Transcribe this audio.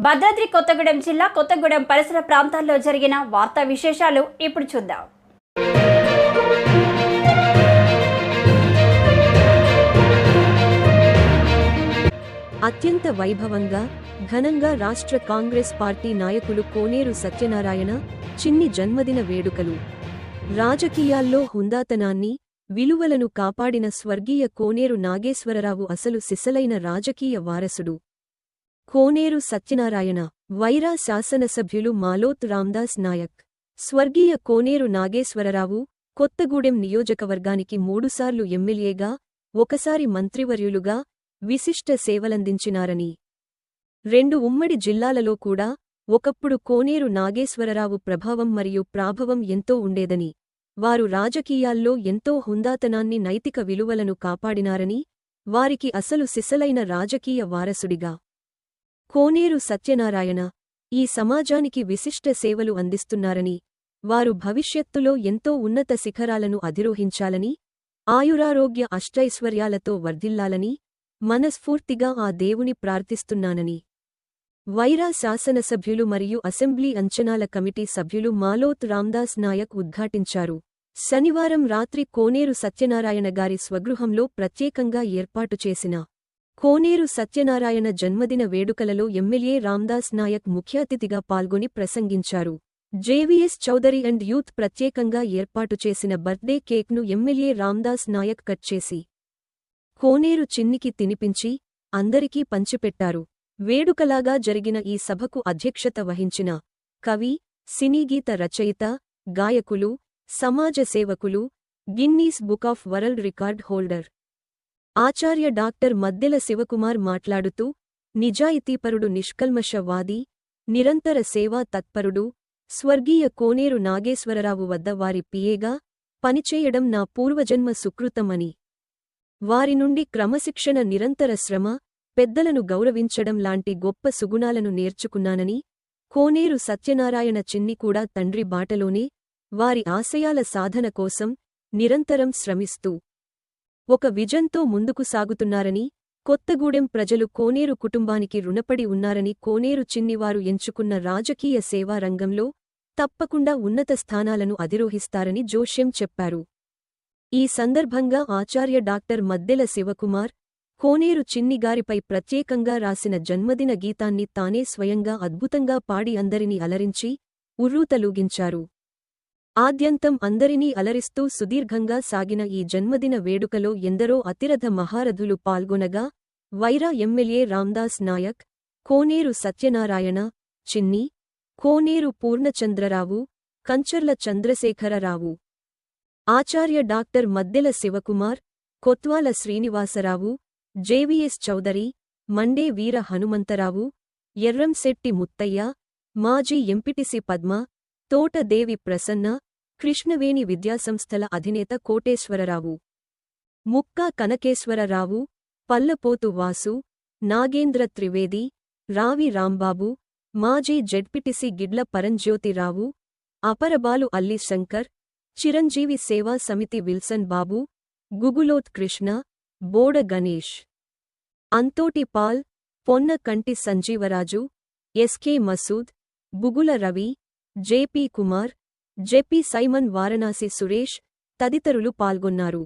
భద్రాద్రి కొత్తగూడెం జిల్లా కొత్తగూడెం పరిసర ప్రాంతాల్లో జరిగిన వార్తా విశేషాలు ఇప్పుడు చూద్దాం. అత్యంత వైభవంగా ఘనంగా రాష్ట్ర కాంగ్రెస్ పార్టీ నాయకులు కోనేరు సత్యనారాయణ చిన్ని జన్మదిన వేడుకలు. రాజకీయాల్లో హుందాతనాన్ని, విలువలను కాపాడిన స్వర్గీయ కోనేరు నాగేశ్వరరావు అసలు సిసలైన రాజకీయ వారసుడు. కోనేరు సత్యనారాయణ వైరా శాసనసభ్యులు మాలోత్ రామ్దాస్ నాయక్. స్వర్గీయ కోనేరు నాగేశ్వరరావు కొత్తగూడెం నియోజకవర్గానికి 3 సార్లు ఎమ్మెల్యేగా, ఒకసారి మంత్రివర్యులుగా విశిష్ట సేవలందించినారని, 2 ఉమ్మడి జిల్లాలలో కూడా ఒకప్పుడు కోనేరు నాగేశ్వరరావు ప్రభావం మరియు ప్రాభవం ఎంతో ఉండేదని, వారు రాజకీయాల్లో ఎంతో హుందాతనాన్ని, నైతిక విలువలను కాపాడినారని, వారికి అసలు సిసలైన రాజకీయ వారసుడిగా కోనేరు సత్యనారాయణ ఈ సమాజానికి విశిష్ట సేవలు అందిస్తున్నారని, వారు భవిష్యత్తులో ఎంతో ఉన్నత శిఖరాలను అధిరోహించాలని, ఆయురారోగ్య అష్టైశ్వర్యాలతో వర్ధిల్లాలని మనస్ఫూర్తిగా ఆ దేవుని ప్రార్థిస్తున్నానని వైరా శాసనసభ్యులు మరియు అసెంబ్లీ అంచనాల కమిటీ సభ్యులు మాలోత్ రామ్దాస్ నాయక్ ఉద్ఘాటించారు. శనివారం రాత్రి కోనేరు సత్యనారాయణ గారి స్వగృహంలో ప్రత్యేకంగా ఏర్పాటు చేసిన కోనేరు సత్యనారాయణ జన్మదిన వేడుకలలో ఎమ్మెల్యే రామ్దాస్ నాయక్ ముఖ్యాతిథిగా పాల్గొని ప్రసంగించారు. జేవీఎస్ చౌదరి అండ్ యూత్ ప్రత్యేకంగా ఏర్పాటు చేసిన బర్త్డే కేక్ను ఎమ్మెల్యే రామ్దాస్ నాయక్ కట్ చేసి కోనేరు చిన్నికి తినిపించి అందరికీ పంచిపెట్టారు. వేడుకలాగా జరిగిన ఈ సభకు అధ్యక్షత వహించిన కవి, సినీగీత రచయిత, గాయకులు, సమాజ సేవకులు, Guinness book of world record holder Acharya doctor Maddela Sivakumar మాట్లాడుతూ, నిజాయితీపరుడు, నిష్కల్మషవాది, నిరంతర సేవా తత్పరుడు స్వర్గీయ కోనేరు నాగేశ్వరరావు వద్ద వారి పిఏగా పనిచేయడం నా పూర్వజన్మ సుకృతమని, వారి నుండి క్రమశిక్షణ, నిరంతర శ్రమ, పెద్దలను గౌరవించడం లాంటి గొప్ప సుగుణాలను నేర్చుకున్నానని, కోనేరు సత్యనారాయణ చిన్ని కూడా తండ్రి బాటలోనే వారి ఆశయాల సాధన కోసం నిరంతరం శ్రమిస్తూ ఒక విజన్తో ముందుకు సాగుతున్నారని, కొత్తగూడెం ప్రజలు కోనేరు కుటుంబానికి రుణపడి ఉన్నారని, కోనేరు చిన్నివారు ఎంచుకున్న రాజకీయ సేవా రంగంలో తప్పకుండా ఉన్నత స్థానాలను అధిరోహిస్తారని జోష్యం చెప్పారు. ఈ సందర్భంగా ఆచార్య డాక్టర్ మద్దెల శివకుమార్ కోనేరు చిన్నిగారిపై ప్రత్యేకంగా రాసిన జన్మదిన గీతాన్ని తానే స్వయంగా అద్భుతంగా పాడి అందరినీ అలరించి ఉర్రూతలూగించారు. ఆద్యంతం అందరినీ అలరిస్తూ సుదీర్ఘంగా సాగిన ఈ జన్మదిన వేడుకలో ఎందరో అతిరథ మహారథులు పాల్గొనగా, వైరా ఎమ్మెల్యే రామ్దాస్ నాయక్, కోనేరు సత్యనారాయణ, చిన్ని, కోనేరు పూర్ణచంద్రరావు, కంచర్ల చంద్రశేఖరరావు, ఆచార్య doctor Maddela Shivakumar, Kotwala Srinivasarao, JVS Chowdary, Monday వీర హనుమంతరావు, ఎర్రంశెట్టి ముత్తయ్య, మాజీ ఎంపీటీసీ పద్మ, తోట దేవి ప్రసన్న, కృష్ణవేణి విద్యాసంస్థల అధినేత కోటేశ్వరరావు, ముక్కా కనకేశ్వరరావు, పల్లపోతు వాసు, నాగేంద్ర త్రివేది, రావి రాంబాబు, మాజీ జెడ్పీటీసీ గిడ్ల పరంజ్యోతిరావు, అపరబాలు అల్లి Shankar, Chiranjeevi Seva Samiti Wilson Babu, Guguloth Krishna, Boda Ganesh, Anthoti Paul, Ponna Kanti Sanjeevaraju, SK Masood, Bugula Ravi, JP Kumar, JP Simon, Varanasi Suresh తదితరులు పాల్గొన్నారు.